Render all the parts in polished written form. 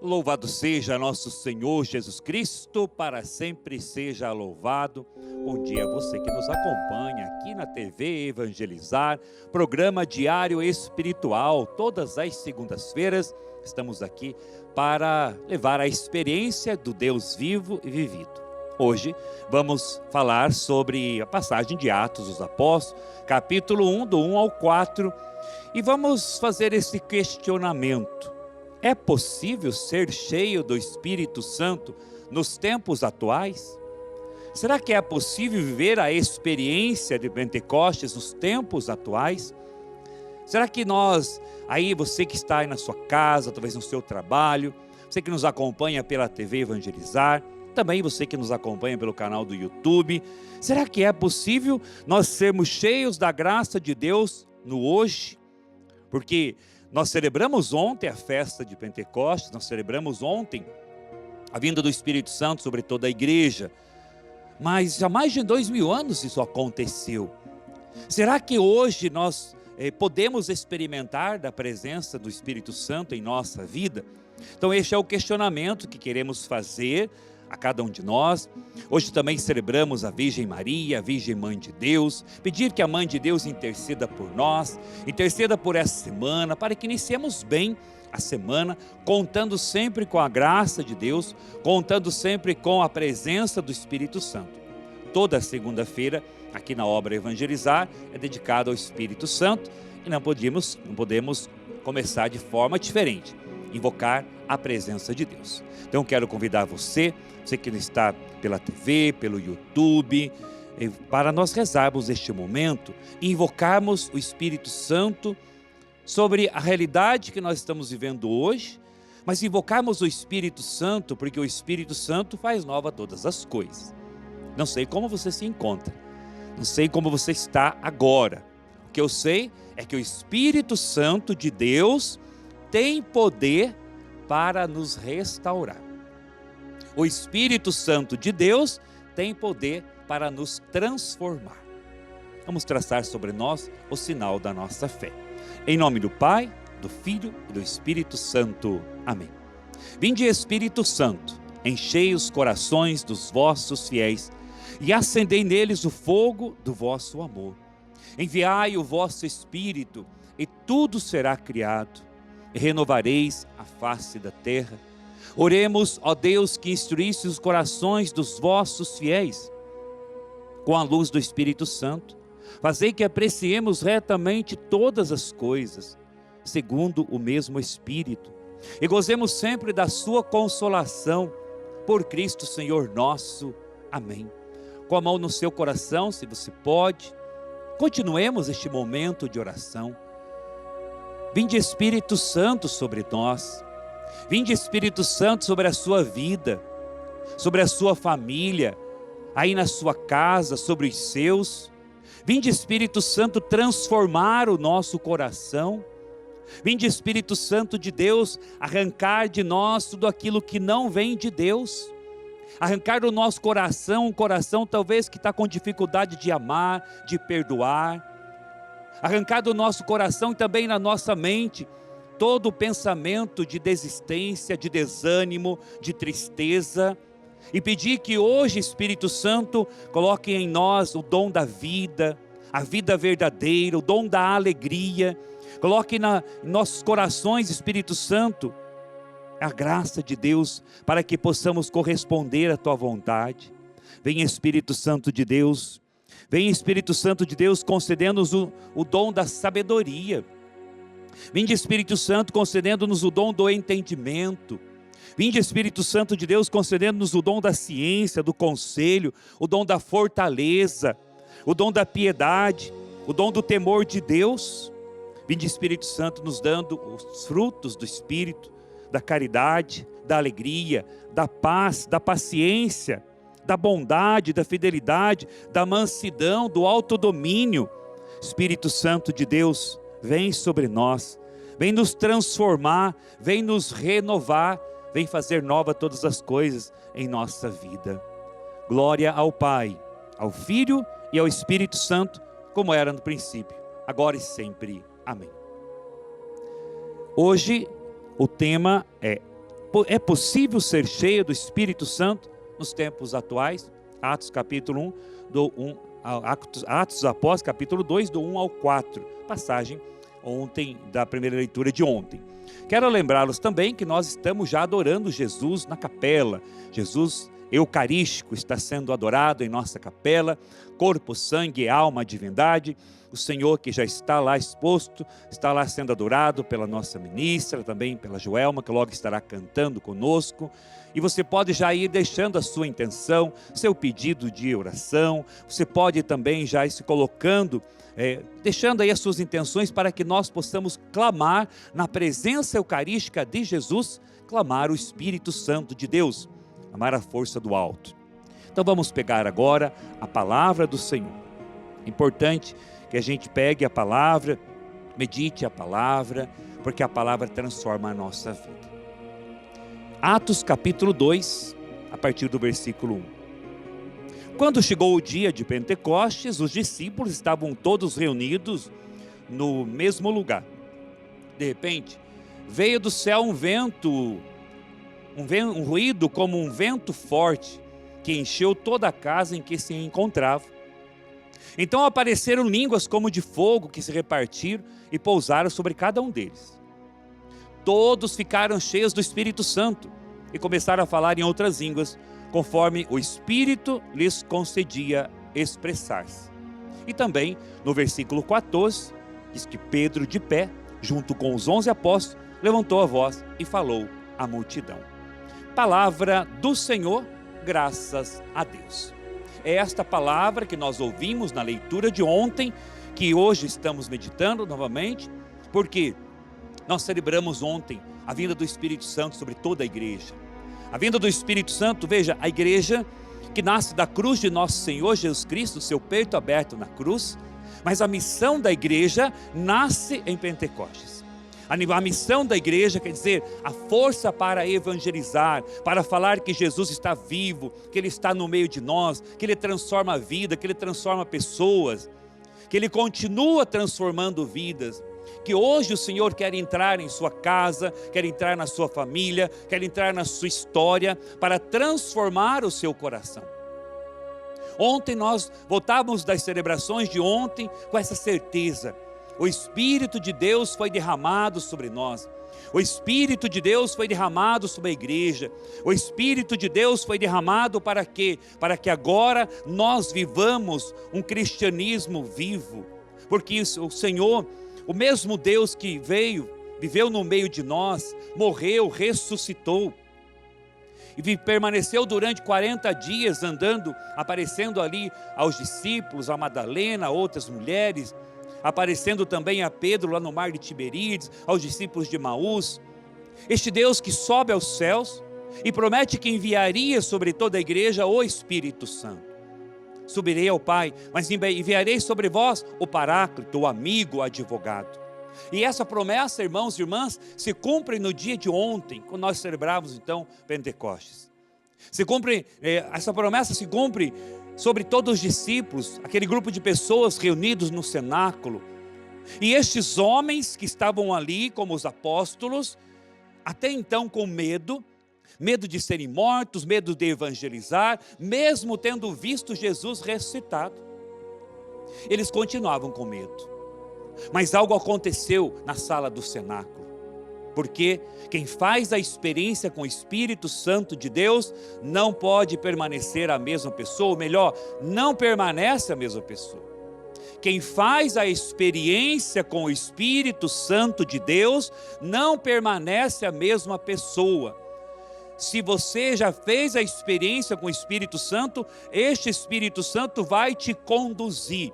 Louvado seja nosso Senhor Jesus Cristo, para sempre seja louvado. Bom dia a você que nos acompanha aqui na TV Evangelizar, programa diário espiritual. Todas as segundas-feiras estamos aqui para levar a experiência do Deus vivo e vivido. Hoje vamos falar sobre a passagem de Atos dos Apóstolos, capítulo 1, do 1 ao 4, e vamos fazer esse questionamento. É possível ser cheio do Espírito Santo nos tempos atuais? Será que é possível viver a experiência de Pentecostes nos tempos atuais? Será que nós, você que está aí na sua casa, talvez no seu trabalho, você que nos acompanha pela TV Evangelizar, também você que nos acompanha pelo canal do YouTube, será que é possível nós sermos cheios da graça de Deus no hoje? Porque nós celebramos ontem a festa de Pentecostes, nós celebramos ontem a vinda do Espírito Santo sobre toda a igreja, mas há mais de 2000 anos isso aconteceu. Será que hoje nós podemos experimentar da presença do Espírito Santo em nossa vida? Então este é o questionamento que queremos fazer a cada um de nós. Hoje também celebramos a Virgem Maria, a Virgem Mãe de Deus, pedir que a Mãe de Deus interceda por nós, interceda por essa semana, para que iniciemos bem a semana, contando sempre com a graça de Deus, contando sempre com a presença do Espírito Santo. Toda segunda-feira, aqui na obra Evangelizar, é dedicada ao Espírito Santo, e não podemos começar de forma diferente, invocar a presença de Deus. Então quero convidar você que está pela TV, pelo YouTube, para nós rezarmos este momento e invocarmos o Espírito Santo sobre a realidade que nós estamos vivendo hoje, mas invocarmos o Espírito Santo, porque o Espírito Santo faz nova todas as coisas. Não sei como você se encontra, não sei como você está agora. O que eu sei é que o Espírito Santo de Deus tem poder para nos restaurar. O Espírito Santo de Deus tem poder para nos transformar. Vamos traçar sobre nós o sinal da nossa fé. Em nome do Pai, do Filho e do Espírito Santo. Amém. Vinde, Espírito Santo, enchei os corações dos vossos fiéis e acendei neles o fogo do vosso amor. Enviai o vosso Espírito e tudo será criado, e renovareis a face da terra. Oremos, ó Deus, que instruísse os corações dos vossos fiéis com a luz do Espírito Santo. Fazei que apreciemos retamente todas as coisas, segundo o mesmo Espírito, e gozemos sempre da sua consolação, por Cristo Senhor nosso. Amém. Com a mão no seu coração, se você pode, continuemos este momento de oração. Vinde, Espírito Santo, sobre nós. Vinde, Espírito Santo, sobre a sua vida, sobre a sua família, aí na sua casa, sobre os seus. Vinde, Espírito Santo, transformar o nosso coração. Vinde, Espírito Santo de Deus, arrancar de nós tudo aquilo que não vem de Deus. Arrancar do nosso coração, um coração talvez que está com dificuldade de amar, de perdoar. Arrancar do nosso coração e também na nossa mente todo o pensamento de desistência, de desânimo, de tristeza, e pedir que hoje, Espírito Santo, coloque em nós o dom da vida, a vida verdadeira, o dom da alegria. Coloque em nossos corações, Espírito Santo, a graça de Deus, para que possamos corresponder à tua vontade. Vem, Espírito Santo de Deus, vem, Espírito Santo de Deus, concedendo-nos o dom da sabedoria. Vinde, Espírito Santo, concedendo-nos o dom do entendimento. Vinde, Espírito Santo de Deus, concedendo-nos o dom da ciência, do conselho, o dom da fortaleza, o dom da piedade, o dom do temor de Deus. Vinde, Espírito Santo, nos dando os frutos do Espírito, da caridade, da alegria, da paz, da paciência, da bondade, da fidelidade, da mansidão, do autodomínio. Espírito Santo de Deus, vem sobre nós, vem nos transformar, vem nos renovar, vem fazer nova todas as coisas em nossa vida. Glória ao Pai, ao Filho e ao Espírito Santo, como era no princípio, agora e sempre. Amém. Hoje o tema é é possível ser cheio do Espírito Santo nos tempos atuais? Atos capítulo 1, Atos dos Apóstolos, capítulo 2, do 1 ao 4. Passagem ontem, da primeira leitura de ontem. Quero lembrá-los também que nós estamos já adorando Jesus na capela. Jesus eucarístico está sendo adorado em nossa capela, corpo, sangue, alma, divindade. O Senhor que já está lá exposto, está lá sendo adorado pela nossa ministra, também pela Joelma, que logo estará cantando conosco. E você pode já ir deixando a sua intenção, seu pedido de oração. Você pode também já ir se colocando, deixando aí as suas intenções para que nós possamos clamar na presença eucarística de Jesus, clamar o Espírito Santo de Deus, clamar a força do alto. Então vamos pegar agora a palavra do Senhor. É importante que a gente pegue a palavra, medite a palavra, porque a palavra transforma a nossa vida. Atos capítulo 2, a partir do versículo 1. Quando chegou o dia de Pentecostes, os discípulos estavam todos reunidos no mesmo lugar. De repente, veio do céu um vento, um ruído como um vento forte, que encheu toda a casa em que se encontravam. Então apareceram línguas como de fogo que se repartiram e pousaram sobre cada um deles. Todos ficaram cheios do Espírito Santo e começaram a falar em outras línguas, conforme o Espírito lhes concedia expressar-se. E também, no versículo 14, diz que Pedro, de pé, junto com os 11 apóstolos, levantou a voz e falou à multidão. Palavra do Senhor, graças a Deus. É esta palavra que nós ouvimos na leitura de ontem, que hoje estamos meditando novamente, porque nós celebramos ontem a vinda do Espírito Santo sobre toda a igreja. A vinda do Espírito Santo, veja, a igreja que nasce da cruz de nosso Senhor Jesus Cristo, seu peito aberto na cruz, mas a missão da igreja nasce em Pentecostes. A missão da igreja quer dizer a força para evangelizar, para falar que Jesus está vivo, que Ele está no meio de nós, que Ele transforma a vida, que Ele transforma pessoas, que Ele continua transformando vidas, que hoje o Senhor quer entrar em sua casa, quer entrar na sua família, quer entrar na sua história, para transformar o seu coração. Ontem nós voltávamos das celebrações de ontem com essa certeza. O Espírito de Deus foi derramado sobre nós. O Espírito de Deus foi derramado sobre a igreja. O Espírito de Deus foi derramado para quê? Para que agora nós vivamos um cristianismo vivo. Porque o Senhor, o mesmo Deus que veio, viveu no meio de nós, morreu, ressuscitou. E permaneceu durante 40 dias andando, aparecendo ali aos discípulos, a Madalena, a outras mulheres, aparecendo também a Pedro lá no mar de Tiberíades, aos discípulos de Emaús. Este Deus que sobe aos céus e promete que enviaria sobre toda a igreja o Espírito Santo. Subirei ao Pai, mas enviarei sobre vós o Paráclito, o amigo, o advogado. E essa promessa, irmãos e irmãs, se cumpre no dia de ontem, quando nós celebramos então Pentecostes. Essa promessa se cumpre sobre todos os discípulos, aquele grupo de pessoas reunidos no cenáculo. E estes homens que estavam ali, como os apóstolos, até então com medo de serem mortos, medo de evangelizar, mesmo tendo visto Jesus ressuscitado. Eles continuavam com medo. Mas algo aconteceu na sala do cenáculo. Porque quem faz a experiência com o Espírito Santo de Deus não pode permanecer a mesma pessoa, ou melhor, não permanece a mesma pessoa. Quem faz a experiência com o Espírito Santo de Deus não permanece a mesma pessoa. Se você já fez a experiência com o Espírito Santo, este Espírito Santo vai te conduzir.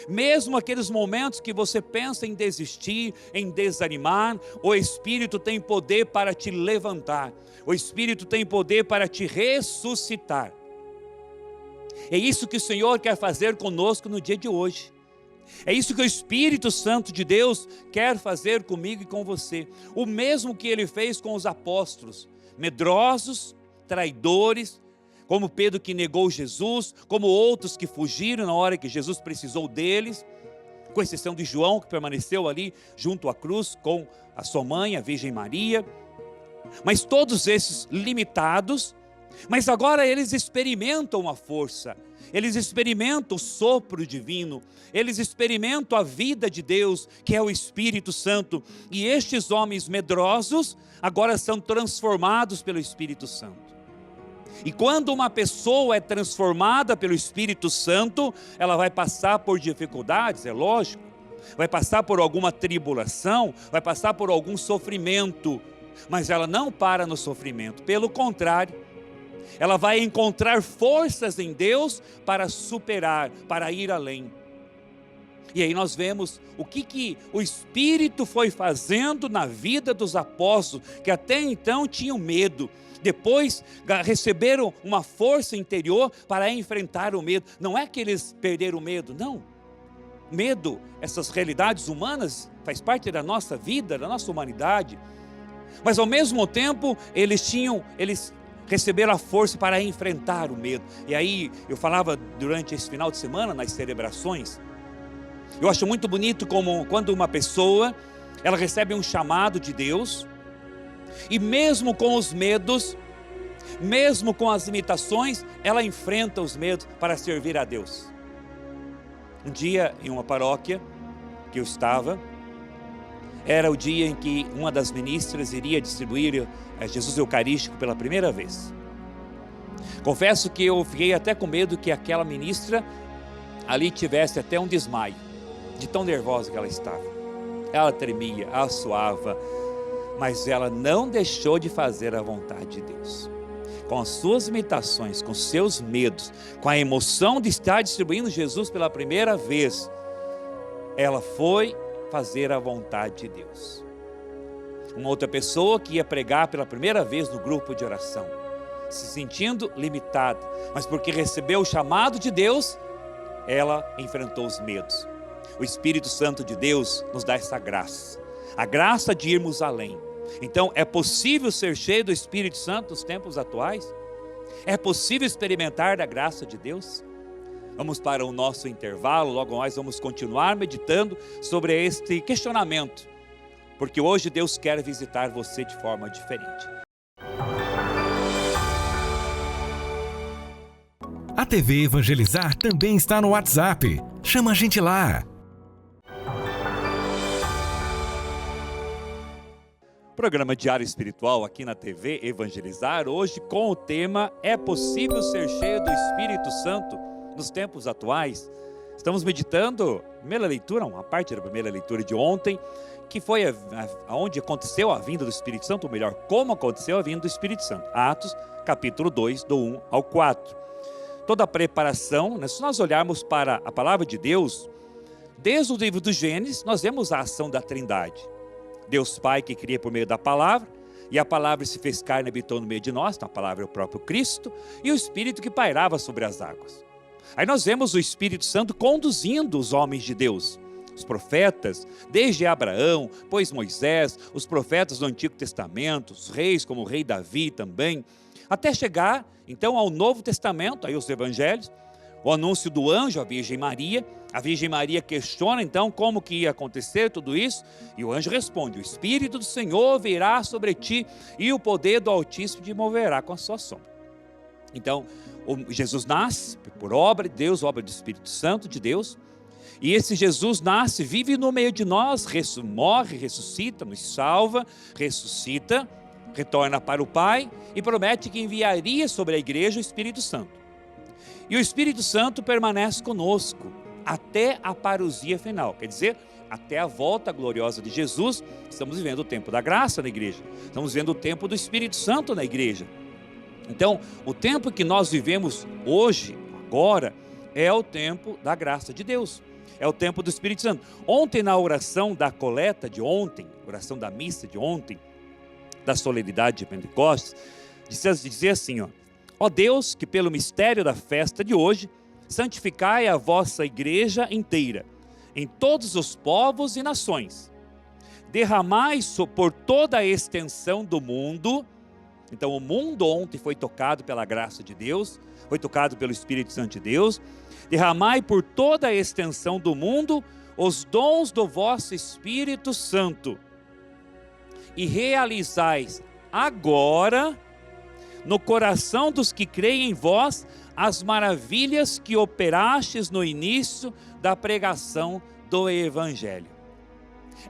Mesmo aqueles momentos que você pensa em desistir, em desanimar, o Espírito tem poder para te levantar. O Espírito tem poder para te ressuscitar. É isso que o Senhor quer fazer conosco no dia de hoje. É isso que o Espírito Santo de Deus quer fazer comigo e com você. O mesmo que Ele fez com os apóstolos, medrosos, traidores, como Pedro que negou Jesus, como outros que fugiram na hora que Jesus precisou deles, com exceção de João, que permaneceu ali junto à cruz com a sua mãe, a Virgem Maria. Mas todos esses limitados, mas agora eles experimentam a força, eles experimentam o sopro divino, eles experimentam a vida de Deus, que é o Espírito Santo. E estes homens medrosos agora são transformados pelo Espírito Santo. E quando uma pessoa é transformada pelo Espírito Santo, ela vai passar por dificuldades, é lógico, vai passar por alguma tribulação, vai passar por algum sofrimento, mas ela não para no sofrimento, pelo contrário, ela vai encontrar forças em Deus para superar, para ir além. E aí nós vemos o que o Espírito foi fazendo na vida dos apóstolos, que até então tinham medo. Depois receberam uma força interior para enfrentar o medo. Não é que eles perderam o medo, não. Medo, essas realidades humanas, faz parte da nossa vida, da nossa humanidade. Mas ao mesmo tempo, eles receberam a força para enfrentar o medo. E aí, eu falava durante esse final de semana, nas celebrações, eu acho muito bonito como quando uma pessoa, ela recebe um chamado de Deus, e mesmo com os medos, mesmo com as limitações, ela enfrenta os medos para servir a Deus. Um dia, em uma paróquia que eu estava, era o dia em que uma das ministras iria distribuir Jesus Eucarístico pela primeira vez. Confesso que eu fiquei até com medo que aquela ministra ali tivesse até um desmaio, de tão nervosa que ela estava. Ela tremia, ela suava, mas ela não deixou de fazer a vontade de Deus. Com as suas limitações, com seus medos, com a emoção de estar distribuindo Jesus pela primeira vez, ela foi fazer a vontade de Deus. Uma outra pessoa que ia pregar pela primeira vez no grupo de oração, se sentindo limitada, mas porque recebeu o chamado de Deus, ela enfrentou os medos. O Espírito Santo de Deus nos dá essa graça, a graça de irmos além. Então, é possível ser cheio do Espírito Santo nos tempos atuais? É possível experimentar da graça de Deus? Vamos para o nosso intervalo, logo mais vamos continuar meditando sobre este questionamento, porque hoje Deus quer visitar você de forma diferente. A TV Evangelizar também está no WhatsApp. Chama a gente lá. Programa Diário Espiritual aqui na TV Evangelizar, hoje com o tema É possível ser cheio do Espírito Santo nos tempos atuais? Estamos meditando a primeira leitura, uma parte da primeira leitura de ontem, que foi onde aconteceu a vinda do Espírito Santo, ou melhor, como aconteceu a vinda do Espírito Santo. Atos, capítulo 2, do 1 ao 4. Toda a preparação, se nós olharmos para a palavra de Deus, desde o livro do Gênesis, nós vemos a ação da Trindade. Deus Pai que cria por meio da palavra, e a palavra se fez carne e habitou no meio de nós, então a palavra é o próprio Cristo, e o Espírito que pairava sobre as águas. Aí nós vemos o Espírito Santo conduzindo os homens de Deus, os profetas, desde Abraão, pois Moisés, os profetas do Antigo Testamento, os reis como o rei Davi também, até chegar então ao Novo Testamento, aí os evangelhos, o anúncio do anjo à Virgem Maria. A Virgem Maria questiona então como que ia acontecer tudo isso, e o anjo responde: o Espírito do Senhor virá sobre ti, e o poder do Altíssimo te moverá com a sua sombra. Então, Jesus nasce por obra de Deus, obra do Espírito Santo de Deus, e esse Jesus nasce, vive no meio de nós, morre, ressuscita, nos salva, ressuscita, retorna para o Pai, e promete que enviaria sobre a igreja o Espírito Santo. E o Espírito Santo permanece conosco até a parousia final, quer dizer, até a volta gloriosa de Jesus. Estamos vivendo o tempo da graça na igreja, estamos vivendo o tempo do Espírito Santo na igreja. Então, o tempo que nós vivemos hoje, agora, é o tempo da graça de Deus, é o tempo do Espírito Santo. Ontem, na oração da coleta de ontem, oração da missa de ontem, da solenidade de Pentecostes, dizia assim, ó Deus, que pelo mistério da festa de hoje, santificai a vossa igreja inteira, em todos os povos e nações. Derramai por toda a extensão do mundo. Então o mundo ontem foi tocado pela graça de Deus, foi tocado pelo Espírito Santo de Deus. Derramai por toda a extensão do mundo os dons do vosso Espírito Santo, e realizais agora no coração dos que creem em vós as maravilhas que operastes no início da pregação do Evangelho.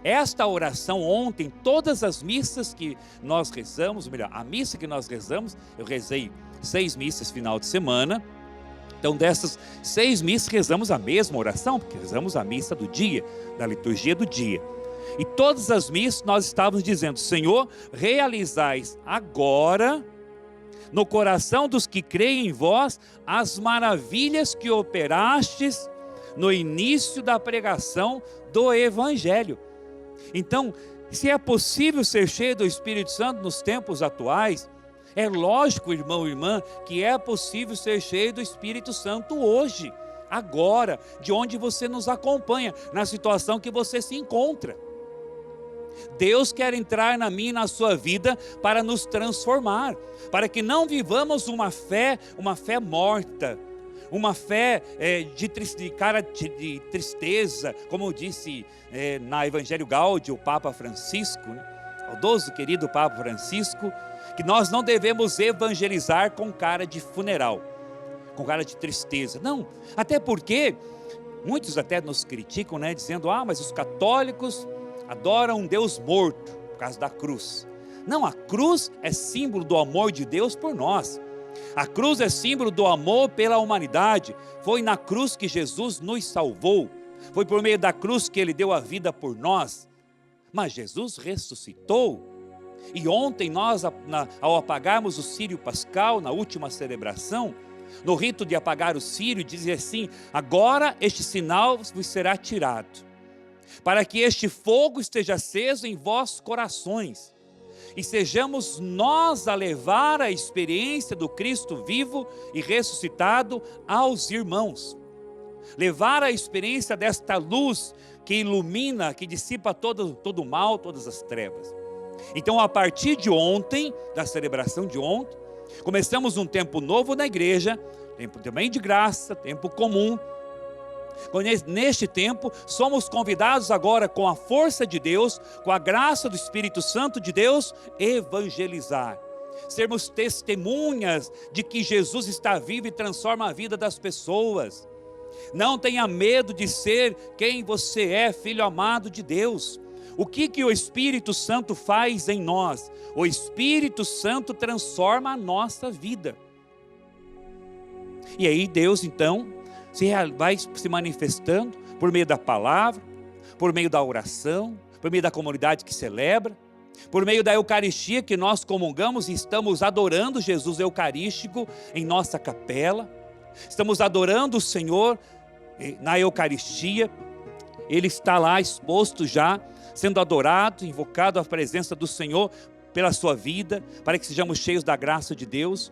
Esta oração ontem, todas as missas que nós rezamos, melhor, a missa que nós rezamos, eu rezei 6 missas final de semana. Então dessas 6 missas rezamos a mesma oração, porque rezamos a missa do dia, da liturgia do dia. E todas as missas nós estávamos dizendo: Senhor, realizais agora no coração dos que creem em vós as maravilhas que operastes no início da pregação do Evangelho. Então, se é possível ser cheio do Espírito Santo nos tempos atuais, é lógico, irmão e irmã, que é possível ser cheio do Espírito Santo hoje, agora, de onde você nos acompanha, na situação que você se encontra. Deus quer entrar na minha e na sua vida para nos transformar, para que não vivamos uma fé morta, uma fé de tristeza, como disse na Evangelho Gáudio o Papa Francisco, né? Saudoso querido Papa Francisco, que nós não devemos evangelizar com cara de funeral, com cara de tristeza, não, até porque muitos até nos criticam, né, dizendo: mas os católicos adoram um Deus morto, por causa da cruz. Não, a cruz é símbolo do amor de Deus por nós. A cruz é símbolo do amor pela humanidade. Foi na cruz que Jesus nos salvou. Foi por meio da cruz que Ele deu a vida por nós. Mas Jesus ressuscitou. E ontem nós, ao apagarmos o círio pascal, na última celebração, no rito de apagar o círio, dizia assim: agora este sinal vos será tirado, para que este fogo esteja aceso em vossos corações, e sejamos nós a levar a experiência do Cristo vivo e ressuscitado aos irmãos. Levar a experiência desta luz que ilumina, que dissipa todo o mal, todas as trevas. Então, a partir de ontem, da celebração de ontem, começamos um tempo novo na igreja, tempo também de graça, tempo comum. Neste tempo, somos convidados agora, com a força de Deus, com a graça do Espírito Santo de Deus, evangelizar. Sermos testemunhas de que Jesus está vivo e transforma a vida das pessoas. Não tenha medo de ser quem você é, filho amado de Deus. O que o Espírito Santo faz em nós? O Espírito Santo transforma a nossa vida. E aí Deus então vai se manifestando por meio da palavra, por meio da oração, por meio da comunidade que celebra, por meio da Eucaristia que nós comungamos e estamos adorando Jesus Eucarístico em nossa capela. Estamos adorando o Senhor na Eucaristia. Ele está lá exposto já, sendo adorado, invocado a presença do Senhor pela sua vida, para que sejamos cheios da graça de Deus.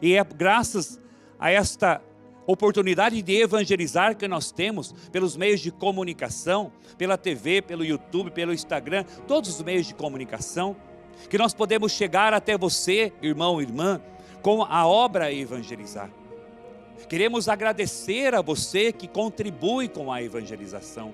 E é graças a esta oportunidade de evangelizar que nós temos pelos meios de comunicação, pela TV, pelo YouTube, pelo Instagram, todos os meios de comunicação, que nós podemos chegar até você, irmão e irmã, com a obra Evangelizar. Queremos agradecer a você que contribui com a evangelização.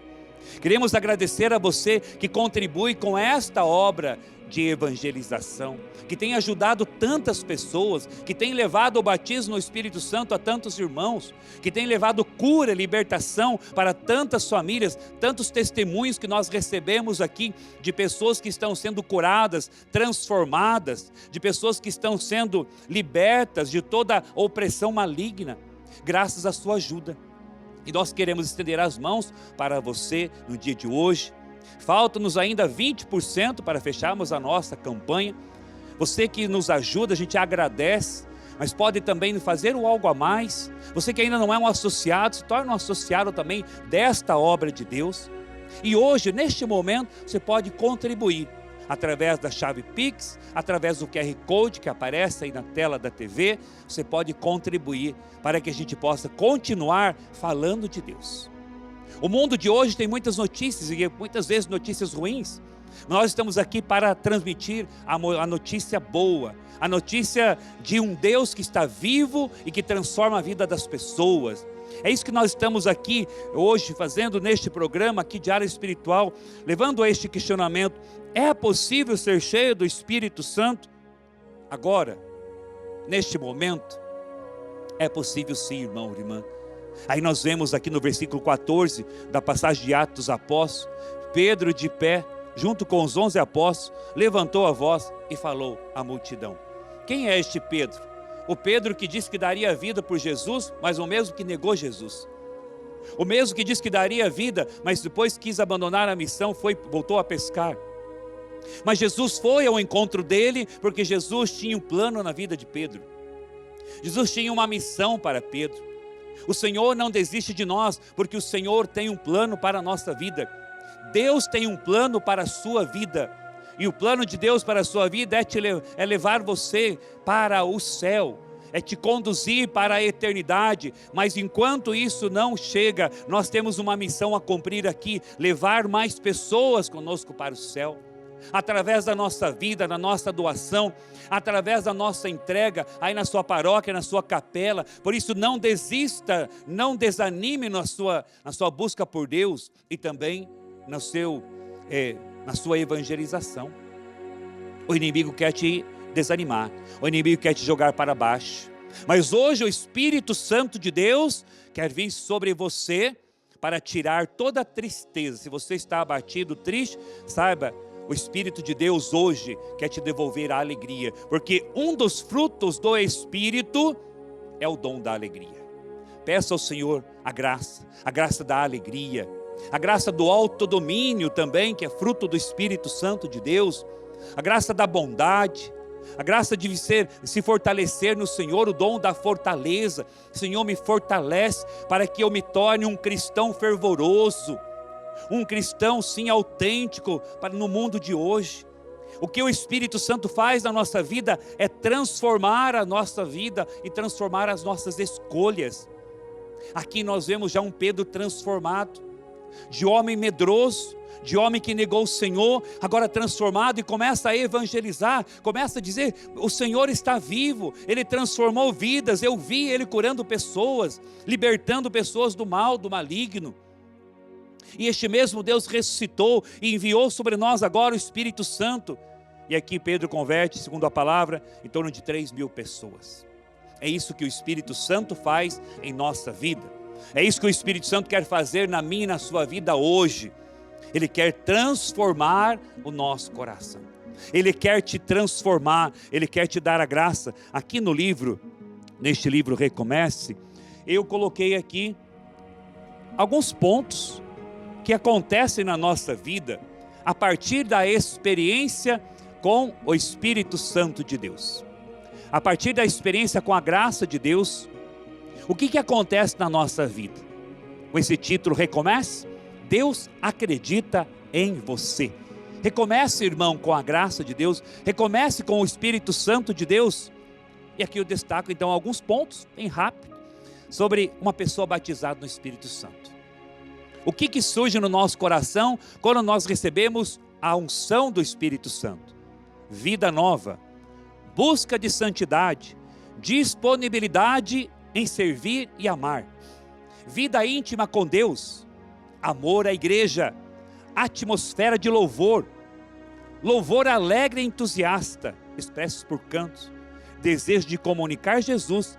Queremos agradecer a você que contribui com esta obra de evangelização, que tem ajudado tantas pessoas, que tem levado o batismo no Espírito Santo a tantos irmãos, que tem levado cura e libertação para tantas famílias, tantos testemunhos que nós recebemos aqui de pessoas que estão sendo curadas, transformadas, de pessoas que estão sendo libertas de toda opressão maligna, graças à sua ajuda. E nós queremos estender as mãos para você no dia de hoje. Falta-nos ainda 20% para fecharmos a nossa campanha. Você que nos ajuda, a gente agradece, mas pode também fazer o algo a mais. Você que ainda não é um associado, se torne um associado também desta obra de Deus. E hoje, neste momento, você pode contribuir através da chave Pix, através do QR Code que aparece aí na tela da TV. Você pode contribuir para que a gente possa continuar falando de Deus. O mundo de hoje tem muitas notícias e muitas vezes notícias ruins. Nós estamos aqui para transmitir a notícia boa, a notícia de um Deus que está vivo e que transforma a vida das pessoas. É isso que nós estamos aqui hoje fazendo neste programa aqui Diário Espiritual, levando a este questionamento: é possível ser cheio do Espírito Santo? Agora, neste momento, é possível sim, irmão, irmã. Aí nós vemos aqui no versículo 14 da passagem de Atos dos Apóstolos, Pedro de pé, junto com os 11 apóstolos, levantou a voz e falou à multidão. Quem é este Pedro? O Pedro que disse que daria vida por Jesus, mas o mesmo que negou Jesus. O mesmo que disse que daria vida, mas depois quis abandonar a missão, voltou a pescar. Mas Jesus foi ao encontro dele, porque Jesus tinha um plano na vida de Pedro. Jesus tinha uma missão para Pedro. O Senhor não desiste de nós, porque o Senhor tem um plano para a nossa vida. Deus tem um plano para a sua vida. E o plano de Deus para a sua vida é levar você para o céu, é te conduzir para a eternidade. Mas enquanto isso não chega, nós temos uma missão a cumprir aqui, levar mais pessoas conosco para o céu. Através da nossa vida, da nossa doação, através da nossa entrega, aí na sua paróquia, na sua capela. Por isso não desista, não desanime na sua busca por Deus e também na sua evangelização. O inimigo quer te desanimar, o inimigo quer te jogar para baixo, mas hoje o Espírito Santo de Deus quer vir sobre você para tirar toda a tristeza. Se você está abatido, triste, saiba, o Espírito de Deus hoje quer te devolver a alegria, porque um dos frutos do Espírito é o dom da alegria. Peça ao Senhor a graça da alegria, a graça do autodomínio também, que é fruto do Espírito Santo de Deus, a graça da bondade, a graça de se fortalecer no Senhor, o dom da fortaleza. Senhor, me fortalece para que eu me torne um cristão fervoroso, um cristão sim autêntico no mundo de hoje. O que o Espírito Santo faz na nossa vida é transformar a nossa vida e transformar as nossas escolhas. Aqui nós vemos já um Pedro transformado, de homem medroso, de homem que negou o Senhor, agora transformado e começa a evangelizar, começa a dizer, o Senhor está vivo, Ele transformou vidas, eu vi Ele curando pessoas, libertando pessoas do mal, do maligno. E este mesmo Deus ressuscitou e enviou sobre nós agora o Espírito Santo. E aqui Pedro converte, segundo a palavra, em torno de 3.000 pessoas. É isso que o Espírito Santo faz em nossa vida. É isso que o Espírito Santo quer fazer na minha e na sua vida hoje. Ele quer transformar o nosso coração. Ele quer te transformar, Ele quer te dar a graça. Aqui no livro, neste livro Recomece, eu coloquei aqui alguns pontos que acontecem na nossa vida a partir da experiência com o Espírito Santo de Deus. A partir da experiência com a graça de Deus, o que acontece na nossa vida? Com esse título Recomece, Deus acredita em você. Recomece, irmão, com a graça de Deus, recomece com o Espírito Santo de Deus. E aqui eu destaco então alguns pontos, bem rápido, sobre uma pessoa batizada no Espírito Santo. O que surge no nosso coração quando nós recebemos a unção do Espírito Santo? Vida nova, busca de santidade, disponibilidade em servir e amar, vida íntima com Deus, amor à igreja, atmosfera de louvor, louvor alegre e entusiasta, expressos por cantos, desejo de comunicar Jesus,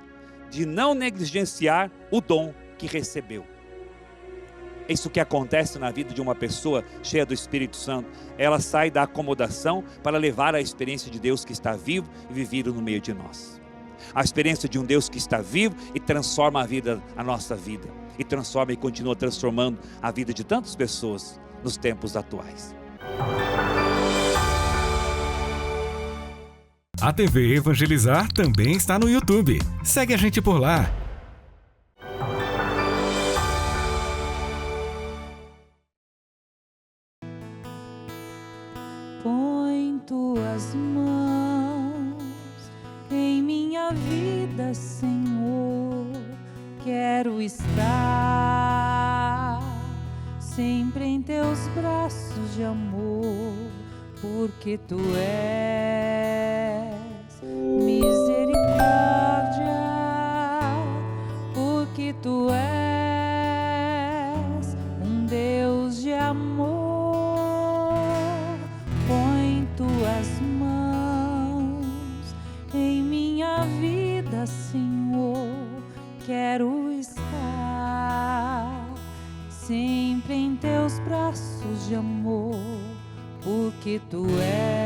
de não negligenciar o dom que recebeu. É isso que acontece na vida de uma pessoa cheia do Espírito Santo. Ela sai da acomodação para levar a experiência de Deus que está vivo e vivido no meio de nós. A experiência de um Deus que está vivo e transforma a nossa vida. E transforma e continua transformando a vida de tantas pessoas nos tempos atuais. A TV Evangelizar também está no YouTube. Segue a gente por lá. Põe tuas mãos em minha vida, Senhor. Quero estar sempre em teus braços de amor, porque tu és misericórdia, porque tu és um Deus de amor. Põe tuas mãos vida, Senhor, quero estar sempre em teus braços de amor, porque tu és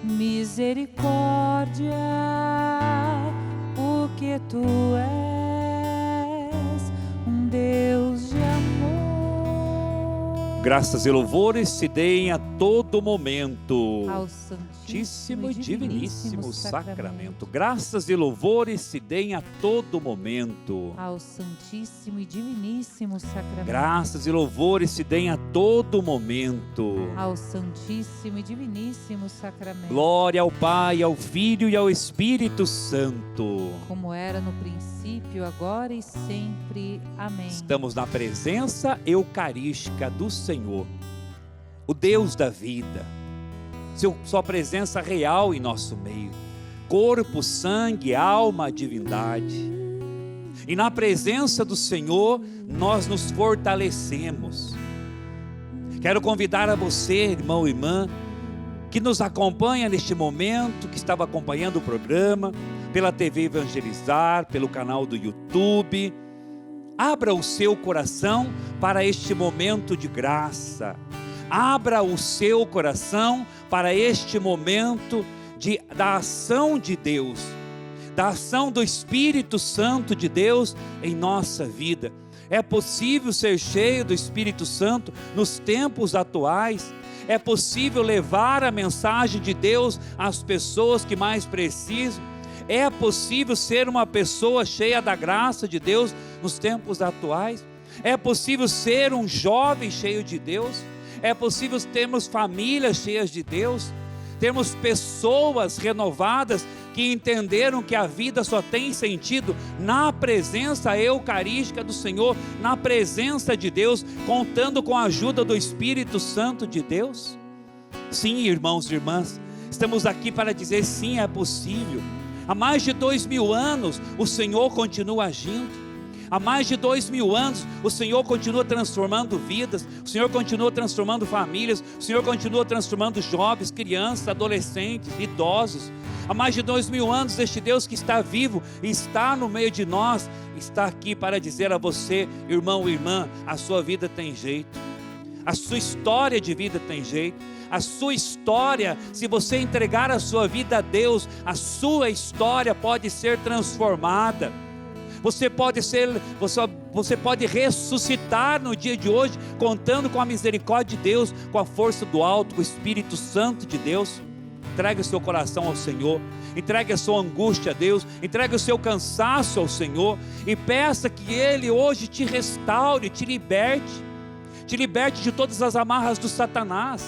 misericórdia, porque tu és um Deus de amor. Graças e louvores se deem a todo momento Ao Santíssimo e Diviníssimo Sacramento. Graças e louvores se deem a todo momento. Ao Santíssimo e Diviníssimo Sacramento. Graças e louvores se deem a todo momento. Ao Santíssimo e Diviníssimo Sacramento. Glória ao Pai, ao Filho e ao Espírito Santo. Como era no princípio, agora e sempre. Amém. Estamos na presença eucarística do Senhor, o Deus da vida, sua presença real em nosso meio, corpo, sangue, alma, divindade. E na presença do Senhor nós nos fortalecemos. Quero convidar a você, irmão e irmã, que nos acompanha neste momento, que estava acompanhando o programa pela TV Evangelizar, pelo canal do YouTube. Abra o seu coração para este momento de graça. Abra o seu coração para este momento da ação de Deus, da ação do Espírito Santo de Deus em nossa vida. É possível ser cheio do Espírito Santo nos tempos atuais. É possível levar a mensagem de Deus às pessoas que mais precisam. É possível ser uma pessoa cheia da graça de Deus nos tempos atuais. É possível ser um jovem cheio de Deus. É possível termos famílias cheias de Deus. Termos pessoas renovadas que entenderam que a vida só tem sentido na presença eucarística do Senhor, na presença de Deus, contando com a ajuda do Espírito Santo de Deus. Sim, irmãos e irmãs, estamos aqui para dizer sim, é possível. Há mais de 2000 anos o Senhor continua agindo. Há mais de 2000 anos o Senhor continua transformando vidas. O Senhor continua transformando famílias. O Senhor continua transformando jovens, crianças, adolescentes, idosos. Há mais de 2000 anos este Deus que está vivo e está no meio de nós, está aqui para dizer a você, irmão e irmã, a sua vida tem jeito. A sua história de vida tem jeito. A sua história, se você entregar a sua vida a Deus, a sua história pode ser transformada. Você pode ressuscitar no dia de hoje, contando com a misericórdia de Deus, com a força do alto, com o Espírito Santo de Deus. Entregue o seu coração ao Senhor, entregue a sua angústia a Deus, entregue o seu cansaço ao Senhor e peça que Ele hoje te restaure, te liberte de todas as amarras do Satanás.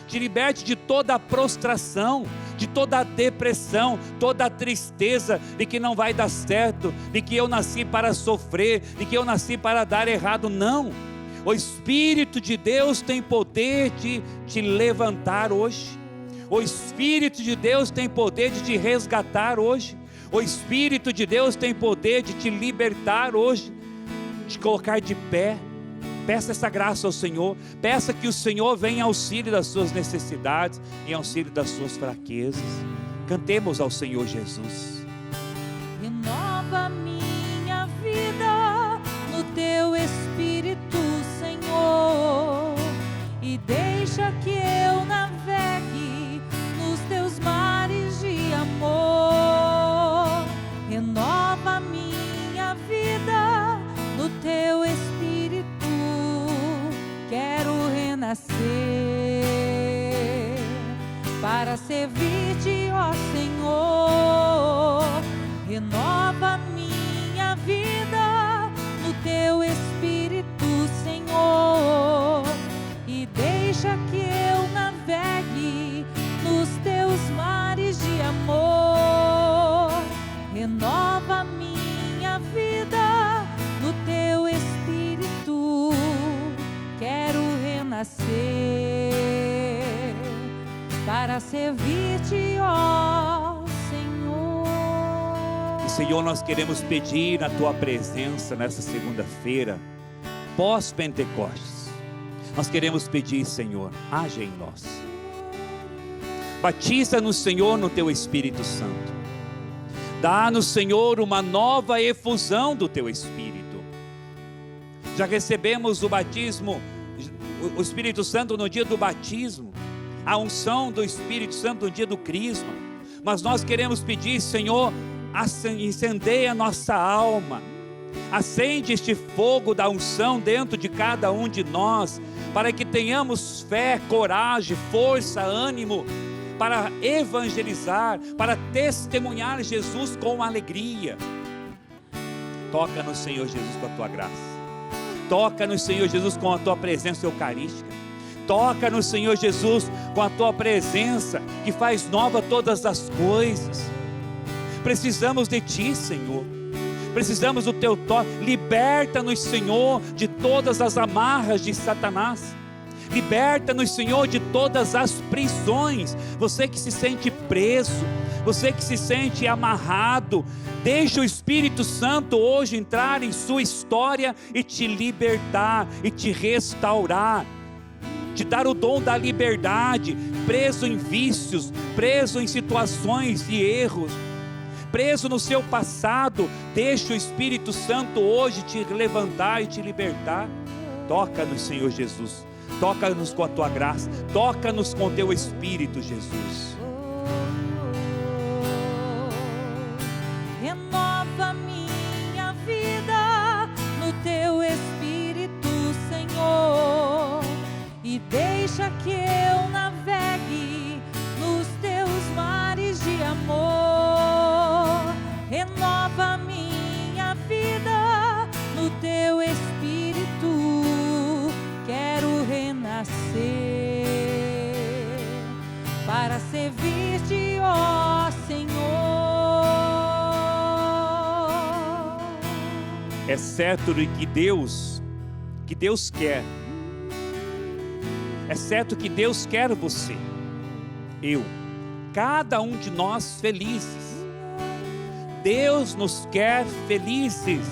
Te liberte de toda a prostração, de toda a depressão, toda a tristeza de que não vai dar certo, de que eu nasci para sofrer, de que eu nasci para dar errado. Não, o Espírito de Deus tem poder de te levantar hoje. O Espírito de Deus tem poder de te resgatar hoje. O Espírito de Deus tem poder de te libertar hoje, de te colocar de pé. Peça essa graça ao Senhor, peça que o Senhor venha em auxílio das suas necessidades, em auxílio das suas fraquezas. Cantemos ao Senhor Jesus. Renova minha vida no teu Espírito, Senhor, e deixa que eu navegue nos teus mares de amor. Renova minha vida no teu Espírito. Quero renascer para servir-te, ó Senhor. Renova minha vida no teu Espírito, Senhor, e deixa que eu navegue nos teus mares de amor. Renova minha vida no teu Espírito. Quero renascer para servir-te, ó Senhor. E Senhor, nós queremos pedir na Tua presença nessa segunda-feira, pós-Pentecostes. Nós queremos pedir, Senhor, age em nós. Batiza-nos, Senhor, no Teu Espírito Santo. Dá-nos, Senhor, uma nova efusão do Teu Espírito. Já recebemos o batismo, o Espírito Santo no dia do batismo, a unção do Espírito Santo no dia do crisma, mas nós queremos pedir, Senhor, incendeia a nossa alma, acende este fogo da unção dentro de cada um de nós, para que tenhamos fé, coragem, força, ânimo, para evangelizar, para testemunhar Jesus com alegria. Toca-nos, Senhor Jesus, com a Tua graça. Toca-nos, Senhor Jesus, com a Tua presença eucarística. Toca-nos, Senhor Jesus, com a Tua presença que faz nova todas as coisas. Precisamos de Ti, Senhor. Precisamos do Teu toque. Liberta-nos, Senhor, de todas as amarras de Satanás. Liberta-nos, Senhor, de todas as prisões. Você que se sente preso, você que se sente amarrado, deixa o Espírito Santo hoje entrar em sua história e te libertar, e te restaurar, te dar o dom da liberdade. Preso em vícios, preso em situações e erros, preso no seu passado, deixa o Espírito Santo hoje te levantar e te libertar. Toca-nos, Senhor Jesus. Toca-nos com a Tua graça, toca-nos com o Teu Espírito, Jesus. Renova minha vida no Teu Espírito, Senhor, e deixa que eu navegue nos Teus mares de amor. Renova minha vida no Teu Espírito, quero renascer para servir-te, ó Senhor. É certo que Deus quer. É certo que Deus quer você, eu, cada um de nós felizes. Deus nos quer felizes.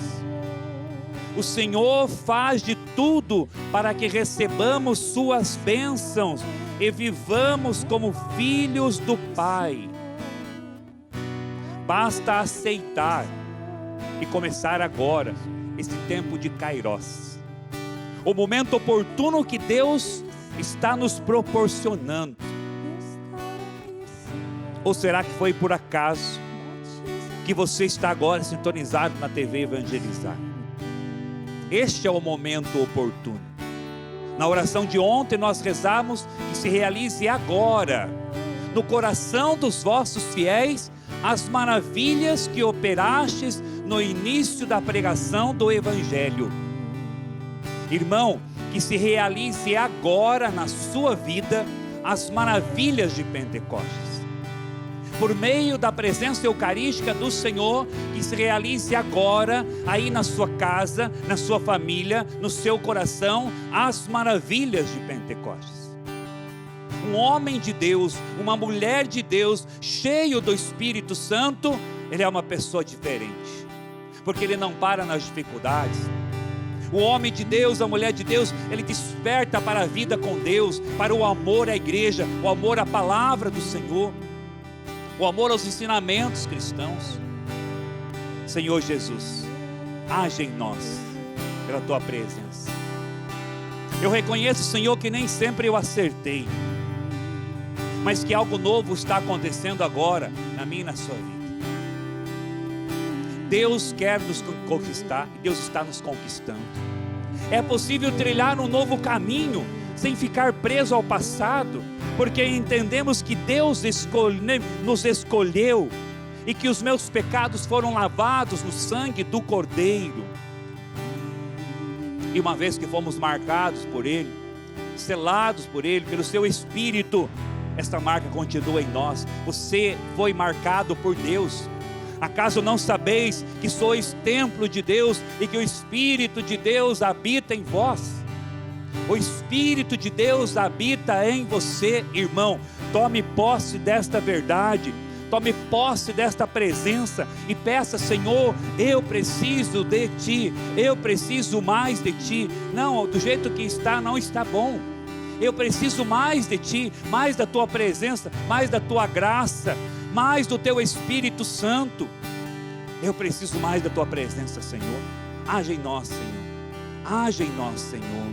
O Senhor faz de tudo para que recebamos suas bênçãos e vivamos como filhos do Pai. Basta aceitar e começar agora esse tempo de Kairos, o momento oportuno que Deus está nos proporcionando. Ou será que foi por acaso que você está agora sintonizado na TV Evangelizar? Este é o momento oportuno. Na oração de ontem nós rezamos que se realize agora, no coração dos vossos fiéis, as maravilhas que operastes no início da pregação do Evangelho. Irmão, que se realize agora na sua vida as maravilhas de Pentecostes. Por meio da presença eucarística do Senhor, que se realize agora, aí na sua casa, na sua família, no seu coração, as maravilhas de Pentecostes. Um homem de Deus, uma mulher de Deus, cheio do Espírito Santo, ele é uma pessoa diferente, porque ele não para nas dificuldades. O homem de Deus, a mulher de Deus, ele desperta para a vida com Deus, para o amor à igreja, o amor à palavra do Senhor, o amor aos ensinamentos cristãos. Senhor Jesus, age em nós pela Tua presença. Eu reconheço, Senhor, que nem sempre eu acertei, mas que algo novo está acontecendo agora na minha e na sua vida. Deus quer nos conquistar e Deus está nos conquistando. É possível trilhar um novo caminho sem ficar preso ao passado, porque entendemos que Deus nos escolheu e que os meus pecados foram lavados no sangue do Cordeiro. E uma vez que fomos marcados por Ele, selados por Ele, pelo Seu Espírito, esta marca continua em nós. Você foi marcado por Deus. Acaso não sabeis que sois templo de Deus e que o Espírito de Deus habita em vós? O Espírito de Deus habita em você, irmão. Tome posse desta verdade, tome posse desta presença e peça: Senhor, eu preciso de Ti, eu preciso mais de Ti. Não, do jeito que está, não está bom. Eu preciso mais de Ti, mais da Tua presença, mais da Tua graça, mais do Teu Espírito Santo. Eu preciso mais da tua presença, Senhor. Age em nós, Senhor. Age em nós, Senhor.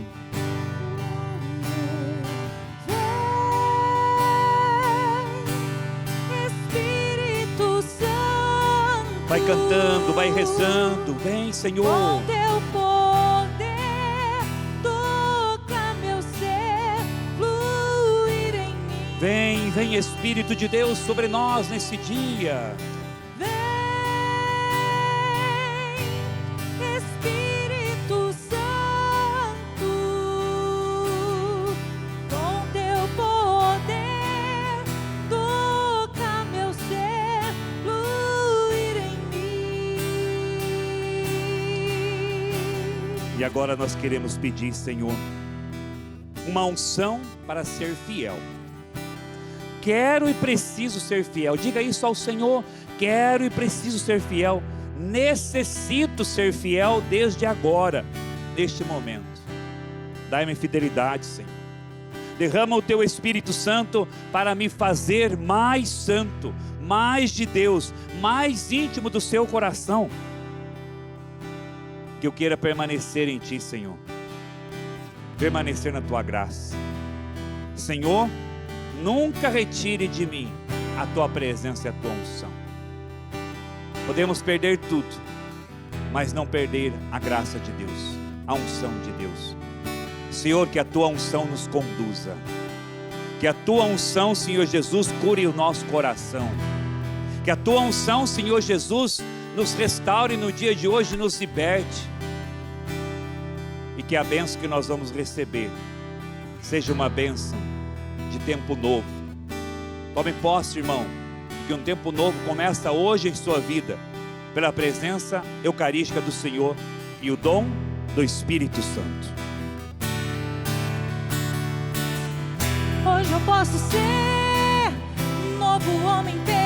Espírito Santo, Vai cantando, vai rezando. Vem, Senhor. com teu poder, toca meu ser, fluir em mim. Vem, vem Espírito de Deus sobre nós nesse dia. Vem, Espírito Santo, com teu poder, toca meu ser, fluir em mim. E agora nós queremos pedir, Senhor, uma unção para ser fiel. Quero e preciso ser fiel. Diga isso ao Senhor. Quero e preciso ser fiel. Necessito ser fiel desde agora, neste momento. Dai-me fidelidade, Senhor. Derrama o teu Espírito Santo para me fazer mais santo, mais de Deus, mais íntimo do seu coração. Que eu queira permanecer em ti, Senhor. Permanecer na tua graça. Senhor, nunca retire de mim a tua presença e a tua unção. Podemos perder tudo, mas não perder a graça de Deus, a unção de Deus. Senhor, que a tua unção nos conduza. Que a tua unção, Senhor Jesus, cure o nosso coração. Que a tua unção, Senhor Jesus, nos restaure no dia de hoje, nos liberte. E que a bênção que nós vamos receber seja uma bênção de tempo novo. Tome posse, irmão, que um tempo novo começa hoje em sua vida, pela presença eucarística do Senhor e o dom do Espírito Santo. Hoje eu posso ser um novo homem inteiro.